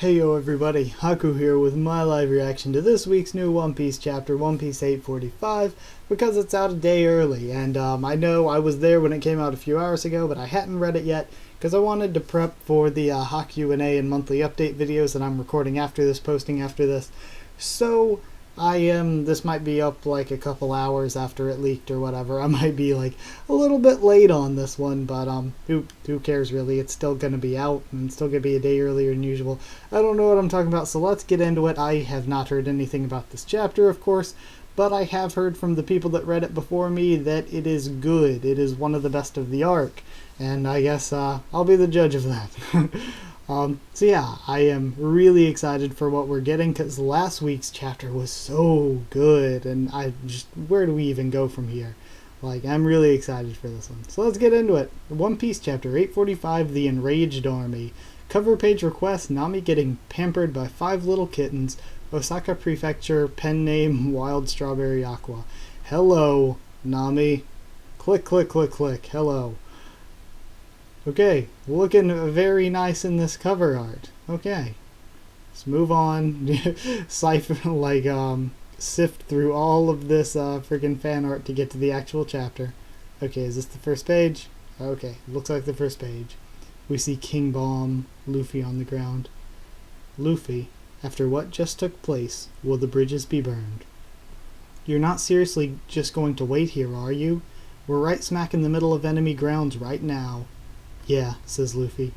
Hey yo everybody, Haku here with my live reaction to this week's new One Piece chapter, One Piece 845, because it's out a day early, and I know I was there when it came out a few hours ago, but I hadn't read it yet, because I wanted to prep for the Haku and monthly update videos that I'm recording after this, posting after this. So this might be up like a couple hours after it leaked or whatever. I might be like a little bit late on this one, but who cares really? It's still gonna be out and it's still gonna be a day earlier than usual. I don't know what I'm talking about, so let's get into it. I have not heard anything about this chapter, of course, but I have heard from the people that read it before me that it is good. It is one of the best of the arc, and I guess I'll be the judge of that. So yeah, I am really excited for what we're getting, because last week's chapter was so good, and where do we even go from here? Like, I'm really excited for this one. So let's get into it. One Piece chapter 845, The Enraged Army. Cover page request, Nami getting pampered by 5 little kittens. Osaka Prefecture, pen name, Wild Strawberry Aqua. Hello, Nami. Click, click, click, click. Hello. Okay, looking very nice in this cover art. Okay, let's move on. Sift through all of this freaking fan art to get to the actual chapter. Okay, is this the first page? Okay, looks like the first page. We see King Bomb, Luffy on the ground. Luffy, after what just took place, will the bridges be burned? You're not seriously just going to wait here, are you? We're right smack in the middle of enemy grounds right now. Yeah, says Luffy.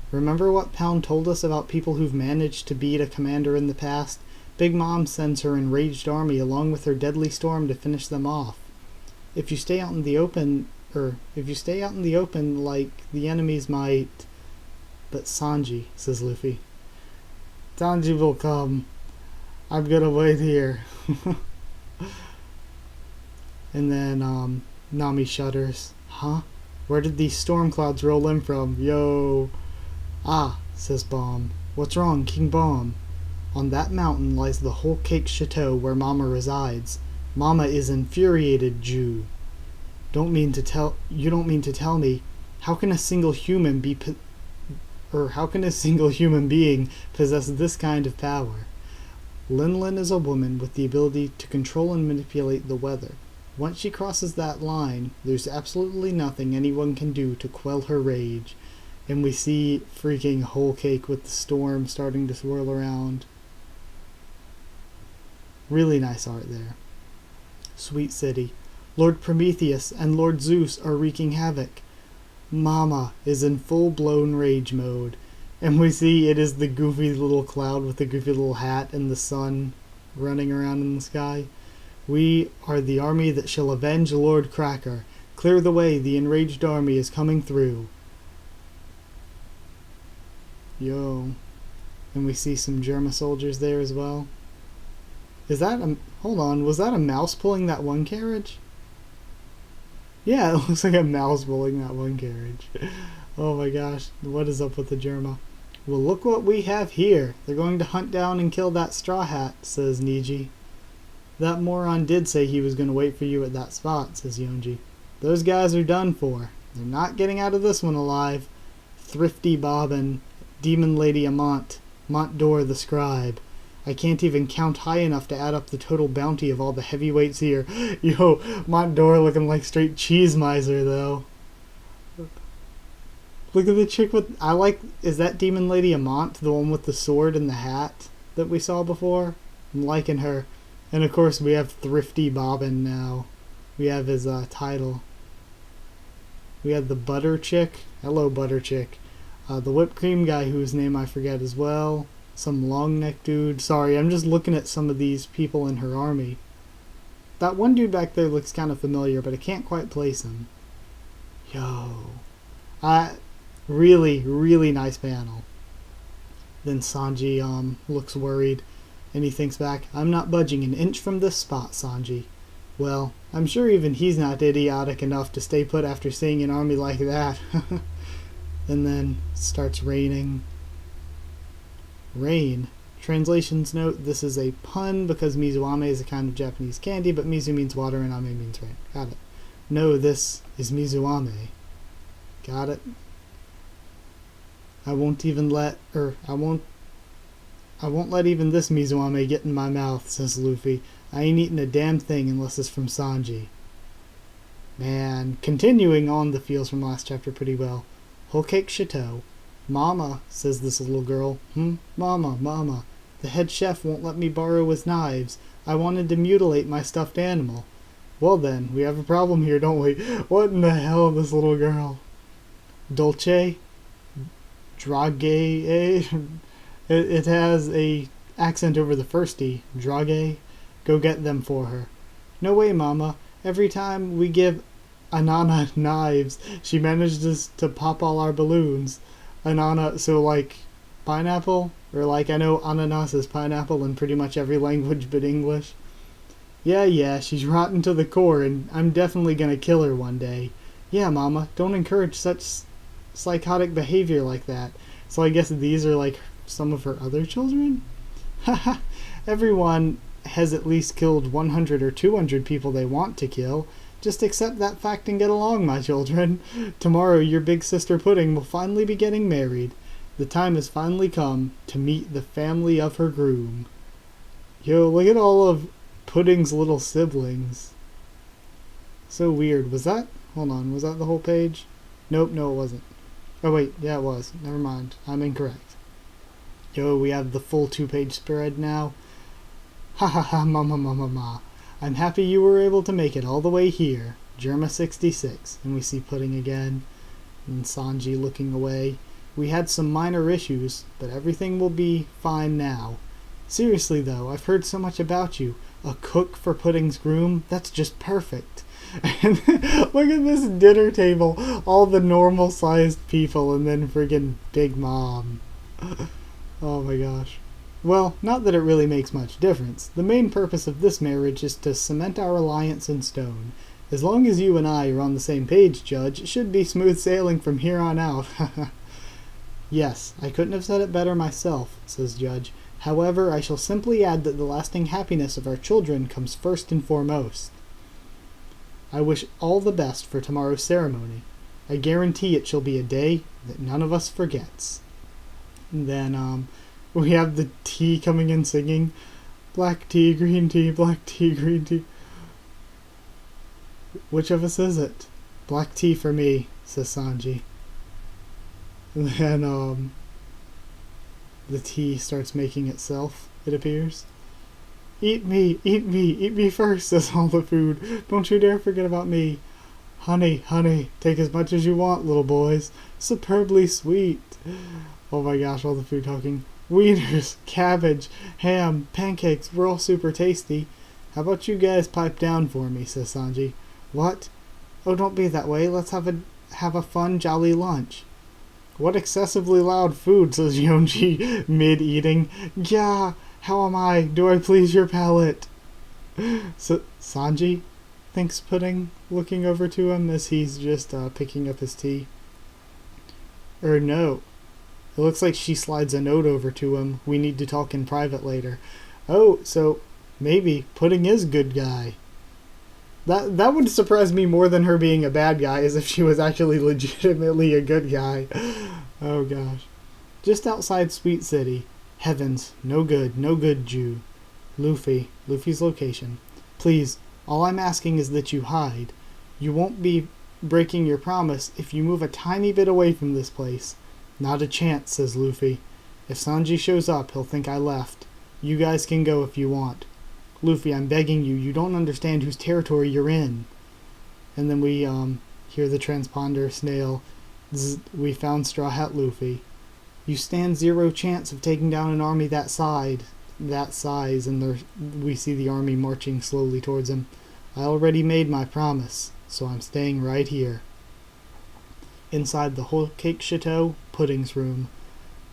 Remember what Pound told us about people who've managed to beat a commander in the past? Big Mom sends her enraged army along with her deadly storm to finish them off. If you stay out in the open, like, the enemies might... But Sanji, says Luffy. Sanji will come. I'm gonna wait here. And then, Nami shudders. Huh? Where did these storm clouds roll in from? Yo. Ah, says Bomb. What's wrong, King Bomb? On that mountain lies the whole cake chateau where Mama resides. Mama is infuriated, Jew. You don't mean to tell me, how can a single human being possess this kind of power? Lin is a woman with the ability to control and manipulate the weather. Once she crosses that line, there's absolutely nothing anyone can do to quell her rage. And we see freaking Whole Cake with the storm starting to swirl around. Really nice art there. Sweet City. Lord Prometheus and Lord Zeus are wreaking havoc. Mama is in full-blown rage mode. And we see it is the goofy little cloud with the goofy little hat and the sun running around in the sky. We are the army that shall avenge Lord Cracker. Clear the way, the enraged army is coming through. Yo. And we see some Germa soldiers there as well. Hold on, was that a mouse pulling that one carriage? Yeah, it looks like a mouse pulling that one carriage. Oh my gosh, what is up with the Germa? Well, look what we have here. They're going to hunt down and kill that Straw Hat, says Niji. That moron did say he was going to wait for you at that spot, says Yonji. Those guys are done for. They're not getting out of this one alive. Thrifty Bobbin, Demon Lady Amant, Montdor the Scribe. I can't even count high enough to add up the total bounty of all the heavyweights here. Yo, Montdor looking like straight cheese miser, though. Look at the chick with... Is that Demon Lady Amant, the one with the sword and the hat that we saw before? I'm liking her. And of course we have Thrifty Bobbin now. We have his title. We have the Butter Chick. Hello, Butter Chick. The Whipped Cream guy whose name I forget as well. Some long neck dude. Sorry, I'm just looking at some of these people in her army. That one dude back there looks kind of familiar, but I can't quite place him. Yo. Really, really nice panel. Then Sanji looks worried. And he thinks back, I'm not budging an inch from this spot, Sanji. Well, I'm sure even he's not idiotic enough to stay put after seeing an army like that. And then it starts raining. Rain. Translations note, this is a pun because Mizuame is a kind of Japanese candy, but Mizu means water and Ame means rain. Got it. No, this is Mizuame. Got it? I won't I won't let even this mizuame get in my mouth, says Luffy. I ain't eating a damn thing unless it's from Sanji. Man, continuing on the feels from last chapter pretty well. Whole cake chateau. Mama, says this little girl. Mama, mama. The head chef won't let me borrow his knives. I wanted to mutilate my stuffed animal. Well then, we have a problem here, don't we? What in the hell, this little girl? Dolce? Drage? It has a accent over the first E. Drage? Go get them for her. No way, Mama. Every time we give Anana knives, she manages to pop all our balloons. Anana, so like pineapple? Or like, I know ananas is pineapple in pretty much every language but English. Yeah, she's rotten to the core, and I'm definitely gonna kill her one day. Yeah, Mama, don't encourage such psychotic behavior like that. So I guess these are like some of her other children? Haha, everyone has at least killed 100 or 200 people they want to kill. Just accept that fact and get along, my children. Tomorrow your big sister Pudding will finally be getting married. The time has finally come to meet the family of her groom. Yo, look at all of Pudding's little siblings. So weird. Was that? Hold on. Was that the whole page? Nope, no it wasn't. Oh wait, yeah it was. Never mind. I'm incorrect. Yo, we have the full 2-page spread now. Ha ha ha, ma. I'm happy you were able to make it all the way here. Germa 66. And we see Pudding again. And Sanji looking away. We had some minor issues, but everything will be fine now. Seriously though, I've heard so much about you. A cook for Pudding's groom? That's just perfect. And look at this dinner table. All the normal sized people and then friggin' Big Mom. Oh my gosh. Well, not that it really makes much difference. The main purpose of this marriage is to cement our alliance in stone. As long as you and I are on the same page, Judge, it should be smooth sailing from here on out. Yes, I couldn't have said it better myself, says Judge. However, I shall simply add that the lasting happiness of our children comes first and foremost. I wish all the best for tomorrow's ceremony. I guarantee it shall be a day that none of us forgets. And then, we have the tea coming in singing. Black tea, green tea, black tea, green tea. Which of us is it? Black tea for me, says Sanji. And then, the tea starts making itself, it appears. Eat me first, says all the food. Don't you dare forget about me. Honey, take as much as you want, little boys. Superbly sweet. Oh my gosh, all the food talking. Wieners, cabbage, ham, pancakes, we're all super tasty. How about you guys pipe down for me, says Sanji. What? Oh, don't be that way. Let's have a fun, jolly lunch. What excessively loud food, says Yonji, mid-eating. Yeah, how am I? Do I please your palate? So, Sanji? Thinks Pudding, looking over to him as he's just picking up his tea. No. It looks like she slides a note over to him. We need to talk in private later. Oh, so maybe Pudding is good guy. That would surprise me more than her being a bad guy, as if she was actually legitimately a good guy. Oh gosh. Just outside Sweet City. Heavens, no good, Jew. Luffy's location. Please, all I'm asking is that you hide. You won't be breaking your promise if you move a tiny bit away from this place. Not a chance, says Luffy. If Sanji shows up, he'll think I left. You guys can go if you want. Luffy, I'm begging you, you don't understand whose territory you're in. And then we hear the transponder snail. We found Straw Hat Luffy. You stand zero chance of taking down an army that size, and we see the army marching slowly towards him. I already made my promise, so I'm staying right here. Inside the Whole Cake Chateau, Pudding's room.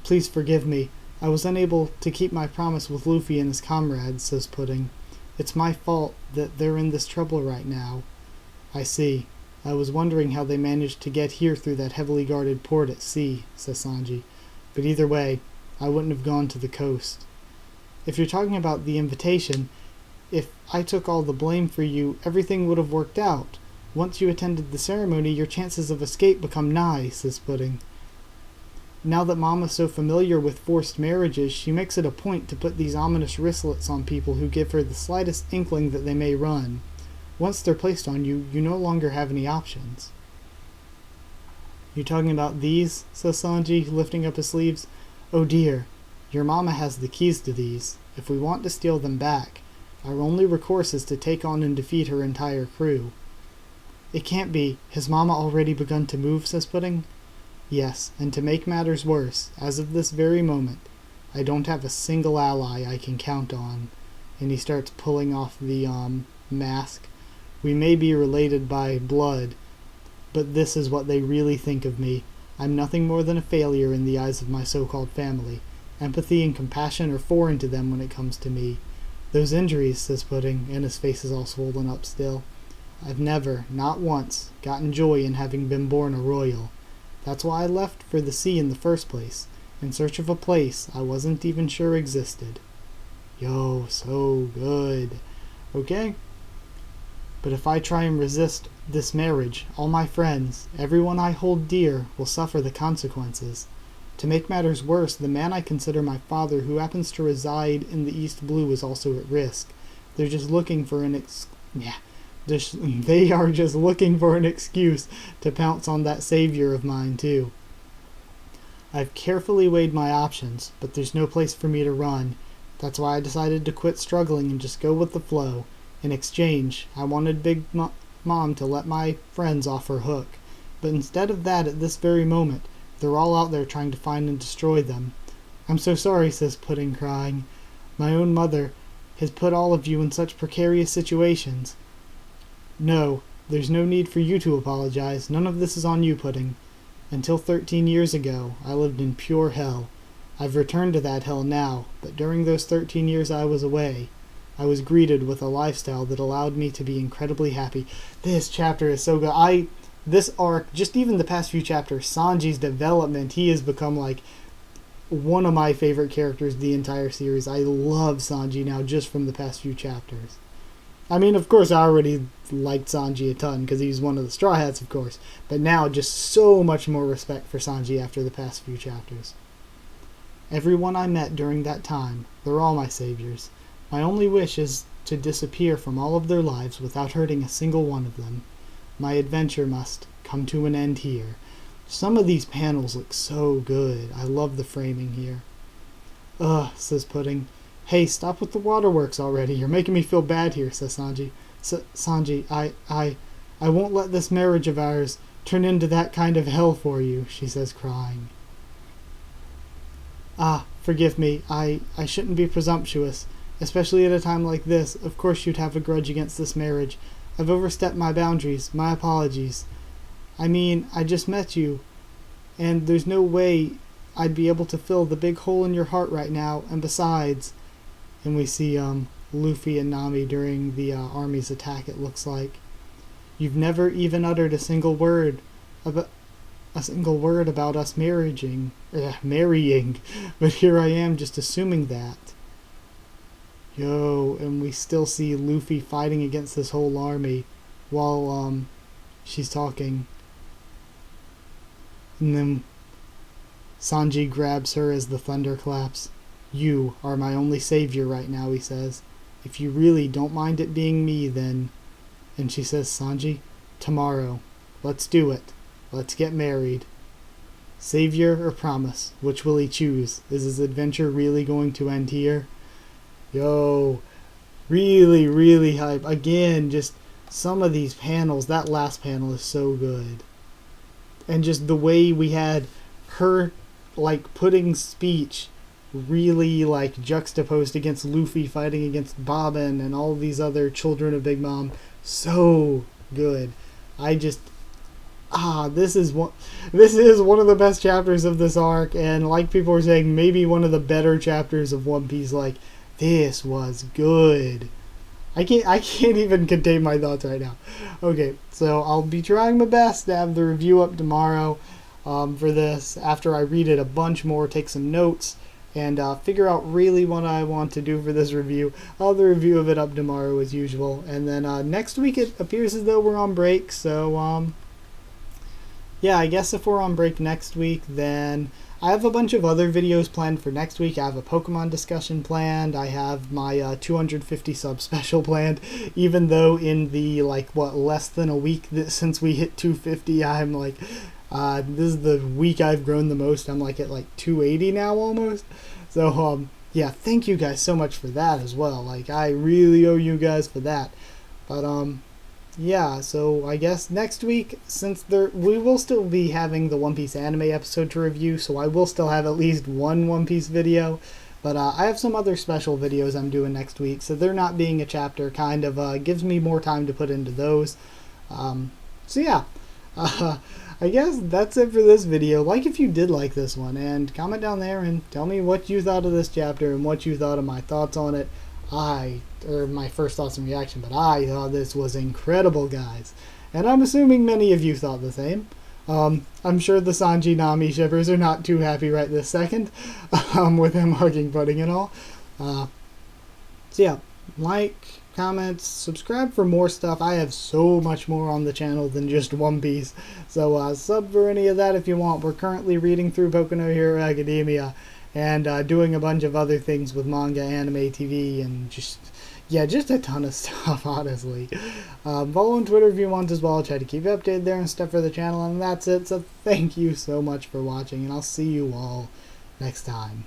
Please forgive me. I was unable to keep my promise with Luffy and his comrades, says Pudding. It's my fault that they're in this trouble right now. I see. I was wondering how they managed to get here through that heavily guarded port at sea, says Sanji. But either way, I wouldn't have gone to the coast. If you're talking about the invitation, if I took all the blame for you, everything would have worked out. Once you attended the ceremony, your chances of escape become nigh, says Pudding. Now that Mama's so familiar with forced marriages, she makes it a point to put these ominous wristlets on people who give her the slightest inkling that they may run. Once they're placed on you, you no longer have any options. You talking about these? Says Sanji, lifting up his sleeves. Oh dear, your Mama has the keys to these. If we want to steal them back, our only recourse is to take on and defeat her entire crew. It can't be. Has Mama already begun to move, says Pudding. Yes, and to make matters worse, as of this very moment, I don't have a single ally I can count on. And he starts pulling off the, mask. We may be related by blood, but this is what they really think of me. I'm nothing more than a failure in the eyes of my so-called family. Empathy and compassion are foreign to them when it comes to me. Those injuries, says Pudding, and his face is all swollen up still. I've never, not once, gotten joy in having been born a royal. That's why I left for the sea in the first place, in search of a place I wasn't even sure existed. Yo, so good. Okay? But if I try and resist this marriage, all my friends, everyone I hold dear, will suffer the consequences. To make matters worse, the man I consider my father, who happens to reside in the East Blue, is also at risk. They're just looking for They are just looking for an excuse to pounce on that savior of mine, too. I've carefully weighed my options, but there's no place for me to run. That's why I decided to quit struggling and just go with the flow. In exchange, I wanted Big Mom to let my friends off her hook. But instead of that, at this very moment, they're all out there trying to find and destroy them. I'm so sorry, says Pudding, crying. My own mother has put all of you in such precarious situations. No, there's no need for you to apologize. None of this is on you, Pudding. Until 13 years ago, I lived in pure hell. I've returned to that hell now, but during those 13 years I was away, I was greeted with a lifestyle that allowed me to be incredibly happy. This chapter is so good. This arc, just even the past few chapters, Sanji's development, he has become like one of my favorite characters the entire series. I love Sanji now just from the past few chapters. I mean, of course, I already liked Sanji a ton because he's one of the Straw Hats, of course. But now, just so much more respect for Sanji after the past few chapters. Everyone I met during that time, they're all my saviors. My only wish is to disappear from all of their lives without hurting a single one of them. My adventure must come to an end here. Some of these panels look so good. I love the framing here. Ugh, says Pudding. Hey, stop with the waterworks already. You're making me feel bad here, says Sanji. Sanji, I won't let this marriage of ours turn into that kind of hell for you, she says, crying. Ah, forgive me. I shouldn't be presumptuous. Especially at a time like this. Of course you'd have a grudge against this marriage. I've overstepped my boundaries. My apologies. I mean, I just met you, and there's no way I'd be able to fill the big hole in your heart right now, and besides... And we see Luffy and Nami during the army's attack, it looks like. You've never even uttered a single word about us marrying, but here I am just assuming that. Yo, and we still see Luffy fighting against this whole army while she's talking. And then Sanji grabs her as the thunder claps. You are my only savior right now, he says. If you really don't mind it being me, then... And she says, Sanji, tomorrow. Let's do it. Let's get married. Savior or promise? Which will he choose? Is his adventure really going to end here? Yo, really, really hype. Again, just some of these panels, that last panel is so good. And just the way we had her, like, Pudding's speech really, like, juxtaposed against Luffy fighting against Bobbin and all these other children of Big Mom. So good. This is one of the best chapters of this arc, and like people were saying, maybe one of the better chapters of One Piece. Like, this was good. I can't even contain my thoughts right now. Okay, so I'll be trying my best to have the review up tomorrow for this, after I read it a bunch more, take some notes, and figure out really what I want to do for this review. I'll have the review of it up tomorrow as usual, and then next week it appears as though we're on break, so yeah, I guess if we're on break next week, then I have a bunch of other videos planned for next week. I have a Pokemon discussion planned. I have my 250 sub special planned. Even though in the less than a week since we hit 250, I'm this is the week I've grown the most. I'm at 280 now almost. So yeah, thank you guys so much for that as well. I really owe you guys for that. But yeah, so I guess next week, since we will still be having the One Piece anime episode to review, so I will still have at least one One Piece video, but I have some other special videos I'm doing next week, so they're not being a chapter kind of gives me more time to put into those. So yeah, I guess that's it for this video. Like if you did like this one, and comment down there and tell me what you thought of this chapter and what you thought of my thoughts on it. My first thoughts and reaction, but I thought this was incredible, guys. And I'm assuming many of you thought the same. I'm sure the Sanji Nami shippers are not too happy right this second, with him hugging Pudding and all. So yeah, like, comments, subscribe for more stuff. I have so much more on the channel than just One Piece. So sub for any of that if you want. We're currently reading through Boku no Hero Academia, and doing a bunch of other things with manga, anime, TV, and just a ton of stuff, honestly. Follow on Twitter if you want as well. I'll try to keep you updated there and stuff for the channel, and that's it. So thank you so much for watching, and I'll see you all next time.